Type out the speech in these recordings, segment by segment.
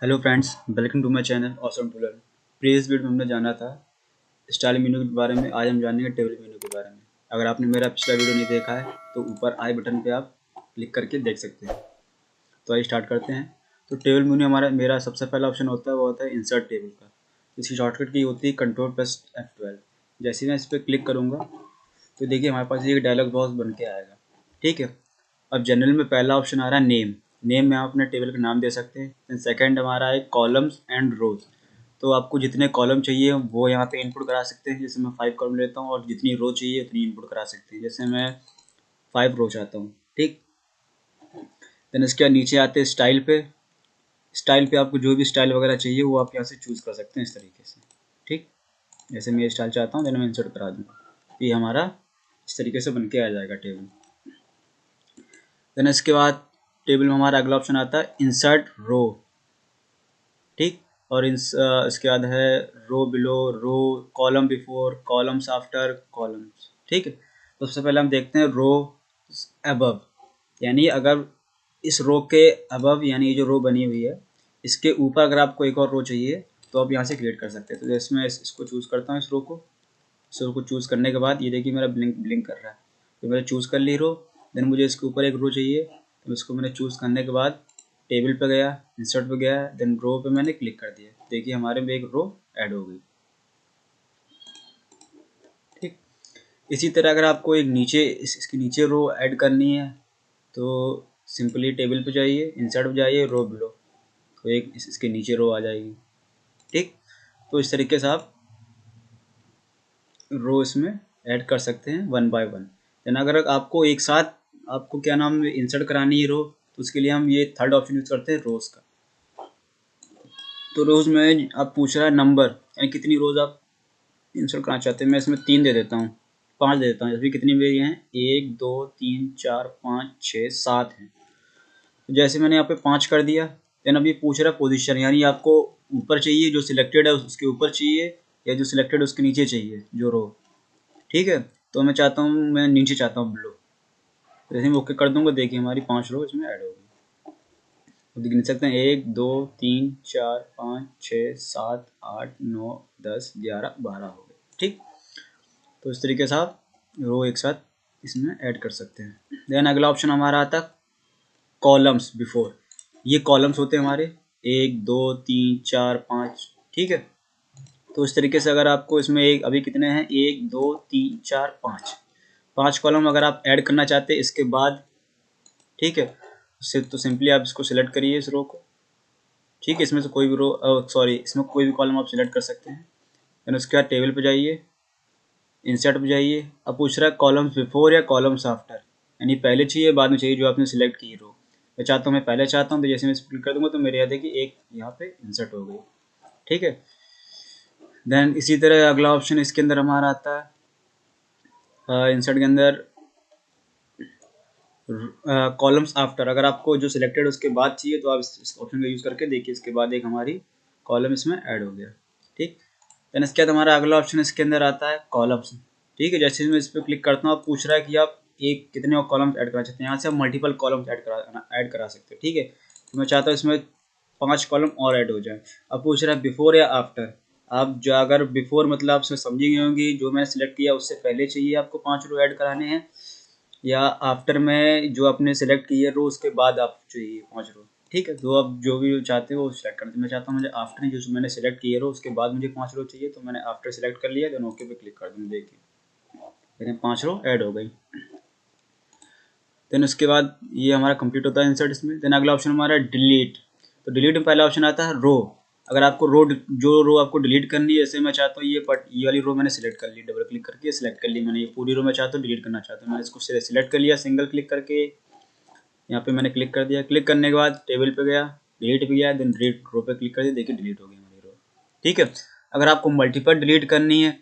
Hello friends, welcome to my channel awesome to learn. Previous video में हमने जाना था स्टाइल मेनू के बारे में। आज हम जानेंगे टेबल मेनू के बारे में। अगर आपने मेरा पिछला वीडियो नहीं देखा है तो ऊपर आई बटन पे आप क्लिक करके देख सकते हैं। तो आइए स्टार्ट करते हैं। तो टेबल मेनू मेरा सबसे पहला ऑप्शन होता है, वो होता है इंसर्ट टेबल का। इसकी शॉर्टकट की होती है Ctrl+F12। जैसे ही मैं इस पर क्लिक करूँगा तो देखिए हमारे पास ये डायलॉग बॉक्स बन के आएगा। ठीक है। अब जनरल में पहला ऑप्शन आ रहा है नेम। नेम में आप अपने टेबल का नाम दे सकते हैं। देन सेकंड हमारा है कॉलम्स एंड रोज। तो आपको जितने कॉलम चाहिए वो यहाँ पे इनपुट करा सकते हैं। जैसे मैं 5 कॉलम लेता हूँ और जितनी रो चाहिए उतनी इनपुट करा सकते हैं। जैसे मैं 5 रो चाहता हूँ। ठीक। देन इसके बाद नीचे आते हैं स्टाइल पे। स्टाइल पे आपको जो भी स्टाइल वगैरह चाहिए वो आप यहाँ से चूज़ कर सकते हैं इस तरीके से। ठीक। जैसे मैं ये स्टाइल चाहता हूँ देन मैं इंसर्ट करा दूँगा। ये हमारा इस तरीके से बन के आ जाएगा टेबल। देन इसके बाद टेबल में हमारा अगला ऑप्शन आता है इंसर्ट रो। ठीक। और इसके बाद है row below, row, column before, columns after, columns. ठीक है। तो सबसे पहले हम देखते हैं रो अबव। यानी अगर इस रो के अबव यानी ये जो रो बनी हुई है इसके ऊपर अगर आपको एक और रो चाहिए तो आप यहाँ से क्रिएट कर सकते हैं। तो जैसे मैं इसको चूज़ करता हूँ, इस रो को चूज़ करने के बाद ये देखिए मेरा ब्लिंक ब्लिंक कर रहा है। तो मैंने चूज़ कर ली रो। देन मुझे इसके ऊपर एक रो चाहिए तो इसको मैंने चूज़ करने के बाद टेबल पे गया, इंसर्ट पे गया, देन रो पे मैंने क्लिक कर दिया। देखिए हमारे में एक रो ऐड हो गई। ठीक। इसी तरह अगर आपको एक नीचे इसके नीचे रो ऐड करनी है तो सिंपली टेबल पे जाइए, इंसर्ट पे जाइए, रो बिलो, तो एक इसके नीचे रो आ जाएगी। ठीक। तो इस तरीके से आप रो इसमें ऐड कर सकते हैं वन बाय वन। देन अगर आपको एक साथ आपको क्या नाम इंसर्ट करानी है रो तो उसके लिए हम ये थर्ड ऑप्शन यूज़ करते हैं रोज़ का। तो रोज़ में आप पूछ रहा है नंबर यानी कितनी रोज़ आप इंसर्ट करना चाहते हैं। मैं इसमें 3 दे देता हूँ, 5 दे देता हूँ। अभी कितनी मेरी हैं, 1 2 3 4 5 6 7 हैं। तो जैसे मैंने यहाँ पे 5 कर दिया। देन अभी पूछ रहा है पोजीशन, यानी आपको ऊपर चाहिए जो सिलेक्टेड है उसके ऊपर चाहिए या जो सिलेक्टेड है उसके नीचे चाहिए जो रो। ठीक है। तो मैं चाहता हूँ, मैं नीचे चाहता हूँ बिलो। जैसे मैं ओके कर दूंगा देखिए हमारी 5 रो इसमें ऐड हो गई। तो गिन सकते हैं 1 2 3 4 5 6 7 8 9 10 11 12 हो गए। ठीक। तो इस तरीके से आप रो एक साथ इसमें ऐड कर सकते हैं। देन अगला ऑप्शन हमारा आता है कॉलम्स बिफोर। ये कॉलम्स होते हैं हमारे 1 2 3 4 5। ठीक है। तो इस तरीके से अगर आपको इसमें एक अभी कितने हैं, 1 2 3 4 5, 5 कॉलम अगर आप ऐड करना चाहते हैं इसके बाद। ठीक है। तो सिंपली आप इसको सिलेक्ट करिए इस रो को। ठीक है। इसमें से कोई भी रो सॉरी इसमें कोई भी कॉलम आप सिलेक्ट कर सकते हैं। देन उसके बाद टेबल पे जाइए, इंसर्ट पे जाइए। अब पूछ रहा है कॉलम्स बिफोर या कॉलम्स आफ्टर, यानी पहले चाहिए बाद में चाहिए जो आपने सिलेक्ट की रो। मैं चाहता हूँ, मैं पहले चाहता हूँ तो जैसे मैं क्लिक कर दूंगा तो मेरे याद है कि एक यहाँ पे इंसर्ट हो गई। ठीक है। देन इसी तरह अगला ऑप्शन इसके अंदर हमारा आता है इंसर्ट के अंदर कॉलम्स आफ्टर। अगर आपको जो सिलेक्टेड उसके बाद चाहिए तो आप इस ऑप्शन का यूज़ करके देखिए इसके बाद एक हमारी कॉलम इसमें ऐड हो गया। ठीक। देन इसके बाद हमारा अगला ऑप्शन इसके अंदर आता है कॉलम्स। ठीक है। जैसे मैं इस पर क्लिक करता हूँ, आप पूछ रहा है कि आप एक कितने और कॉलम्स ऐड करना चाहते हैं। यहाँ से आप मल्टीपल कॉलम्स ऐड करा सकते हैं। ठीक है। तो मैं चाहता हूँ इसमें 5 कॉलम और ऐड हो जाए। अब पूछ रहा है बिफोर या आफ्टर। आप जो अगर बिफोर मतलब आप समझी गए होंगी, जो मैंने सेलेक्ट किया उससे पहले चाहिए आपको 5 रो ऐड कराने हैं, या आफ्टर में जो आपने सेलेक्ट की है रो उसके बाद आप चाहिए 5 रो। ठीक है। तो आप जो भी चाहते हो वो सिलेक्ट करते हैं। मैं चाहता हूँ मुझे आफ्टर जो मैंने सेलेक्ट की है रो उसके बाद मुझे 5 रो चाहिए, तो मैंने आफ्टर सेलेक्ट कर लिया। देन ओके पे क्लिक कर दूँ। देखिए मेरे 5 रो ऐड हो गई। देन उसके बाद ये हमारा कंप्लीट होता है इंसर्ट इसमें। देन अगला ऑप्शन हमारा डिलीट। तो डिलीट में पहला ऑप्शन आता है रो। अगर आपको जो रो आपको डिलीट करनी है, जैसे मैं चाहता हूँ ये वाली रो मैंने सिलेक्ट कर ली, डबल क्लिक करके सिलेक्ट कर ली मैंने, ये पूरी रो मैं चाहता हूँ डिलीट करना चाहता हूँ। मैंने इसको सिलेक्ट कर लिया सिंगल क्लिक करके, यहाँ पे मैंने क्लिक कर दिया। क्लिक करने के बाद टेबल पे गया, डिलीट पे गया, देन डिलीट रो पे क्लिक कर दिया। देखिए डिलीट हो गई हमारी रो। ठीक है। अगर आपको मल्टीपल डिलीट करनी है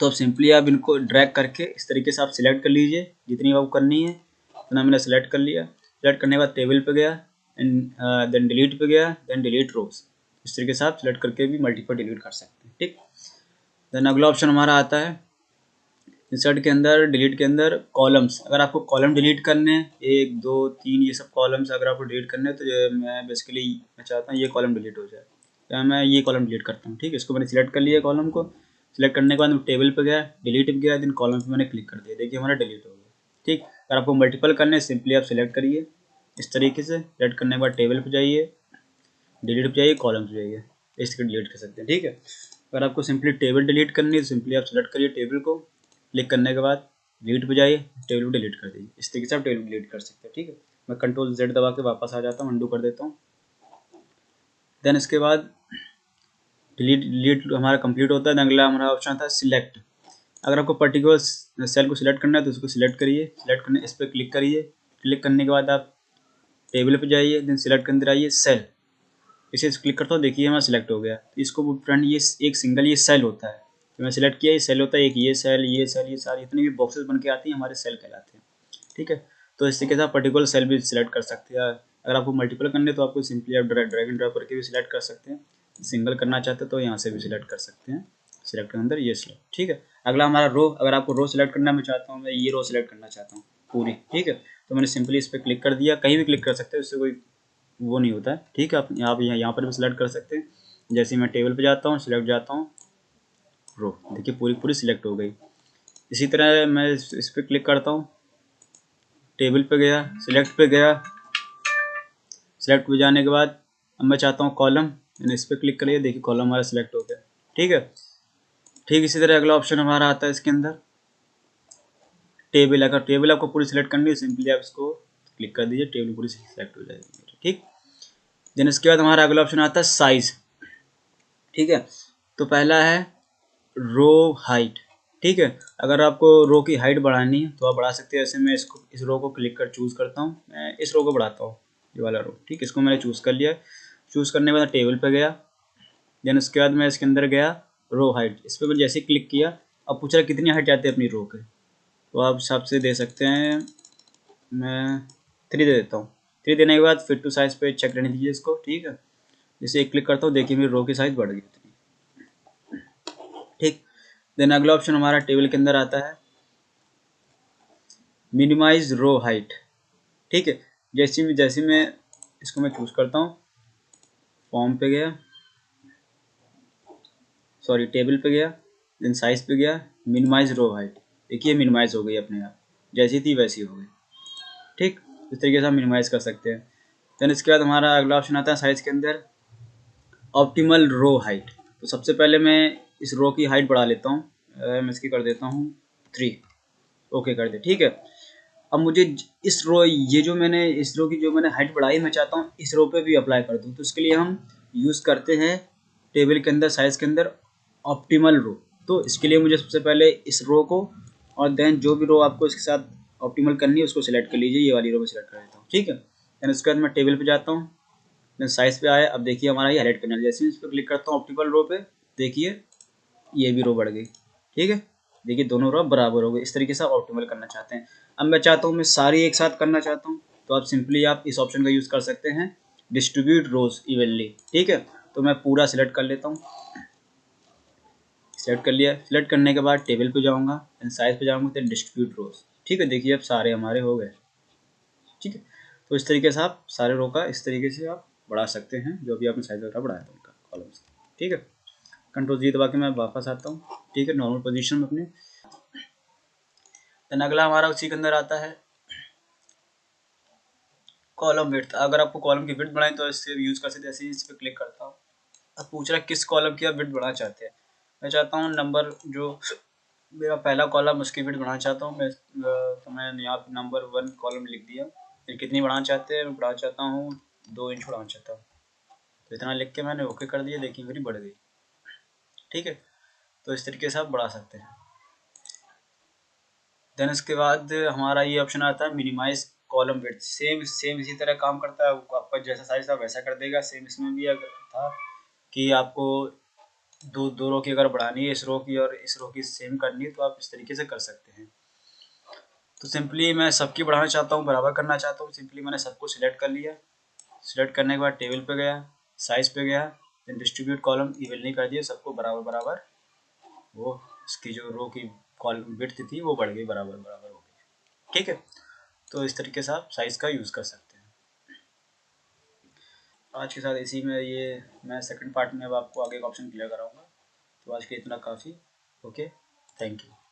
तो आप सिंपली आप इनको ड्रैग करके इस तरीके से आप सिलेक्ट कर लीजिए जितनी आपको करनी है। इतना मैंने सेलेक्ट कर लिया। सेलेक्ट करने के बाद टेबल पे गया एंड देन डिलीट पे गया, देन डिलीट रोज। इस तरीके से आप सिलेक्ट करके भी मल्टीपल डिलीट कर सकते हैं। ठीक। देन अगला ऑप्शन हमारा आता है इंसर्ट के अंदर, डिलीट के अंदर कॉलम्स, अगर आपको कॉलम डिलीट करने हैं 1 2 3 ये सब कॉलम्स अगर आपको डिलीट करने हैं तो मैं बेसिकली मैं चाहता हूँ ये कॉलम डिलीट हो जाए, या मैं ये कॉलम डिलीट करता हूँ। ठीक है, इसको मैंने सिलेक्ट कर लिया कॉलम को। सिलेक्ट करने के बाद मैं टेबल पे गया, डिलीट पे गया, देन कॉलम पे मैंने क्लिक कर दिया, देखिए हमारा डिलीट हो गया। ठीक, अगर आपको मल्टीपल करने हैं सिंपली आप सिलेक्ट करिए इस तरीके से, सिलेक्ट करने के बाद टेबल पे जाइए, डिलीट पे जाइए, कॉलम पे जाइए, इस तरह डिलीट कर सकते हैं। ठीक है, अगर आपको सिंपली टेबल डिलीट करनी है तो सिंपली आप सेलेक्ट करिए टेबल को, क्लिक करने के बाद डिलीट पे जाइए, टेबल को डिलीट कर दीजिए, इस तरीके से आप टेबल डिलीट कर सकते हैं। ठीक है, मैं कंट्रोल Z दबा के वापस आ जाता हूँ, अंडू कर देता हूँ। देन इसके बाद डिलीट हमारा कंप्लीट होता है। देन अगला हमारा ऑप्शन आता है सिलेक्ट। अगर आपको पर्टिकुलर सेल को सिलेक्ट करना है तो उसको सिलेक्ट करिए, सिलेक्ट करने इस पर क्लिक करिए, क्लिक करने के बाद आप टेबल पे जाइए, देन सिलेक्ट के अंदर आइए सेल, इसे क्लिक करता हूँ, देखिए हमारा सिलेक्ट हो गया। इसको फ्रेंड ये एक सिंगल ये सेल होता है, तो मैं सिलेक्ट किया, ये सेल होता है एक, ये सेल ये सेल ये सारे जितने भी बॉक्सेस बन के आती हैं हमारे सेल कहलाते हैं। ठीक है, तो इस तरीके से आप पर्टिकुलर सेल भी सिलेक्ट कर सकते हैं। अगर आपको मल्टीपल करने तो आपको सिंपली आप ड्रैग एंड ड्रॉप करके भी सिलेक्ट कर सकते हैं, सिंगल करना चाहते हैं तो यहाँ से भी सिलेक्ट कर सकते हैं, सिलेक्ट के अंदर ये सिलेक्ट। ठीक है, अगला हमारा रो, अगर आपको रो सिलेक्ट करना मैं चाहता हूँ, मैं ये रो सिलेक्ट करना चाहता हूँ पूरी। ठीक है, तो मैंने सिंपली इस पर क्लिक कर दिया, कहीं भी क्लिक कर सकते हैं, उससे कोई वो नहीं होता है। ठीक है, आप यहाँ पर भी सिलेक्ट कर सकते हैं। जैसे मैं टेबल पे जाता हूँ, सिलेक्ट जाता हूँ, रो देखिए पूरी पूरी सिलेक्ट हो गई। इसी तरह मैं इस पर क्लिक करता हूँ, टेबल पे गया, सिलेक्ट पे गया, सिलेक्ट पे जाने के बाद अब मैं चाहता हूँ कॉलम, मैंने इस पर क्लिक करिए, देखिए कॉलम हमारा सिलेक्ट हो गया। ठीक है, ठीक इसी तरह अगला ऑप्शन हमारा आता है इसके अंदर टेबल। अगर टेबल आपको पूरी सिलेक्ट करनी है सिंपली आप इसको क्लिक कर दीजिए, टेबल पूरी सिलेक्ट हो जाएगी। ठीक, देन इसके बाद हमारा अगला ऑप्शन आता है साइज। ठीक है, तो पहला है रो हाइट। ठीक है, अगर आपको रो की हाइट बढ़ानी है तो आप बढ़ा सकते हैं। ऐसे मैं इसको इस रो को क्लिक कर चूज़ करता हूँ, मैं इस रो को बढ़ाता हूँ, ये वाला रो। ठीक, इसको मैंने चूज़ कर लिया। चूज़ करने के बाद टेबल पे गया, देन उसके बाद मैं इसके अंदर गया रो हाइट, इस पर मैं जैसे ही क्लिक किया अब पूछ रहा कितनी हाइट चाहते हैं अपनी रो के, तो आप हिसाब से दे सकते हैं। मैं 3 दे देता हूँ। 3 देने के बाद फिट टू साइज पे चेक रहने दीजिए इसको। ठीक है, जैसे एक क्लिक करता हूँ, देखिए मेरी रो की साइज बढ़ गई इतनी। ठीक, देन अगला ऑप्शन हमारा टेबल के अंदर आता है मिनिमाइज रो हाइट। ठीक है, जैसे मैं इसको मैं चूज़ करता हूँ, फॉर्म पे गया, सॉरी टेबल पे गया, देन साइज पे गया, मिनिमाइज रो हाइट, देखिए मिनिमाइज हो गई अपने आप, जैसी थी वैसी हो गई। ठीक, इस तरीके से हम मिनिमाइज कर सकते हैं। देन इसके बाद हमारा अगला ऑप्शन आता है साइज के अंदर ऑप्टिमल रो हाइट। तो सबसे पहले मैं इस रो की हाइट बढ़ा लेता हूँ, मैं इसकी कर देता हूँ 3, ओके कर दे। ठीक है, अब मुझे इस रो ये जो मैंने इस रो की जो मैंने हाइट बढ़ाई मैं चाहता हूँ इस रो पे भी अप्लाई कर दूँ, तो इसके लिए हम यूज़ करते हैं टेबल के अंदर साइज के अंदर ऑप्टिमल रो। तो इसके लिए मुझे सबसे पहले इस रो को और देन जो भी रो आपको इसके साथ ऑप्टिमल करनी है उसको सिलेक्ट कर लीजिए, ये वाली रो को सिलेक्ट कर लेता हूँ। ठीक है, देन उसके बाद मैं टेबल पे जाता हूँ, देन साइज पे आया, अब देखिए हमारा ये हाईलाइट करना है, जैसे इस पर क्लिक करता हूँ ऑप्टिमल रो पे, देखिए ये भी रो बढ़ गई। ठीक है, देखिए दोनों रो बराबर हो गए। इस तरीके से आप ऑप्टिमल करना चाहते हैं। अब मैं चाहता हूँ मैं सारी एक साथ करना चाहता हूँ, तो आप सिंपली आप इस ऑप्शन का यूज़ कर सकते हैं डिस्ट्रीब्यूट रोज इवनली। ठीक है, तो मैं पूरा सिलेक्ट कर लेता हूँ, सिलेक्ट कर लिया। सिलेक्ट करने के बाद टेबल पे जाऊँगा, देन साइज पे जाऊँगा, देन डिस्ट्रीब्यूट रोज। ठीक है, देखिए अब सारे हमारे हो गए। ठीक है, तो इस तरीके से आप सारे रो का इस तरीके से आप बढ़ा सकते हैं, जो भी आपने साइज वगैरह बढ़ाया था उनका कॉलम्स। ठीक है, कंट्रोल जी दबा के मैं वापस आता हूँ। ठीक है, नॉर्मल पोजीशन में अपने। देन अगला हमारा उसी के अंदर आता है कॉलम विड्थ। अगर आपको कॉलम की विड्थ बढ़ाएं तो इससे यूज़ कर सकते हैं। ऐसे ही इस पर क्लिक करता हूँ, अब पूछ रहा है किस कॉलम की आप विड्थ बढ़ाना चाहते हैं। मैं चाहता हूँ नंबर जो मेरा पहला कॉलम उसकी विड्थ बढ़ाना चाहता हूँ मैं, तो मैंने यहाँ पे नंबर 1 कॉलम लिख दिया। फिर कितनी बढ़ाना चाहते हैं, मैं बढ़ाना चाहता हूँ 2 इंच बढ़ाना चाहता हूँ, तो इतना लिख के मैंने ओके कर दिया, देखिए मेरी बढ़ गई। ठीक है, तो इस तरीके से आप बढ़ा सकते हैं। देन इसके बाद हमारा ये ऑप्शन आता है minimize column width. Same same इसी तरह काम करता है, आपका जैसा साइज था वैसा कर देगा। सेम इसमें भी अगर था कि आपको दो रो की अगर बढ़ानी है, इस रो की और इस रो की सेम करनी है, तो आप इस तरीके से कर सकते हैं। तो सिंपली मैं सबकी बढ़ाना चाहता हूँ, बराबर करना चाहता हूँ, सिंपली मैंने सबको सिलेक्ट कर लिया। सिलेक्ट करने के बाद टेबल पे गया, साइज पे गया, देन डिस्ट्रीब्यूट कॉलम इवनली कर दिया, सबको बराबर बराबर वो इसकी जो रो की कॉल विड्थ थी वो बढ़ गई, बराबर बराबर हो गई। ठीक है, तो इस तरीके से आप साइज़ का यूज़ कर सकते हैं। आज के साथ इसी में ये मैं सेकंड पार्ट में अब आपको आगे का ऑप्शन क्लियर कराऊंगा। तो आज के इतना काफ़ी। Okay, thank you.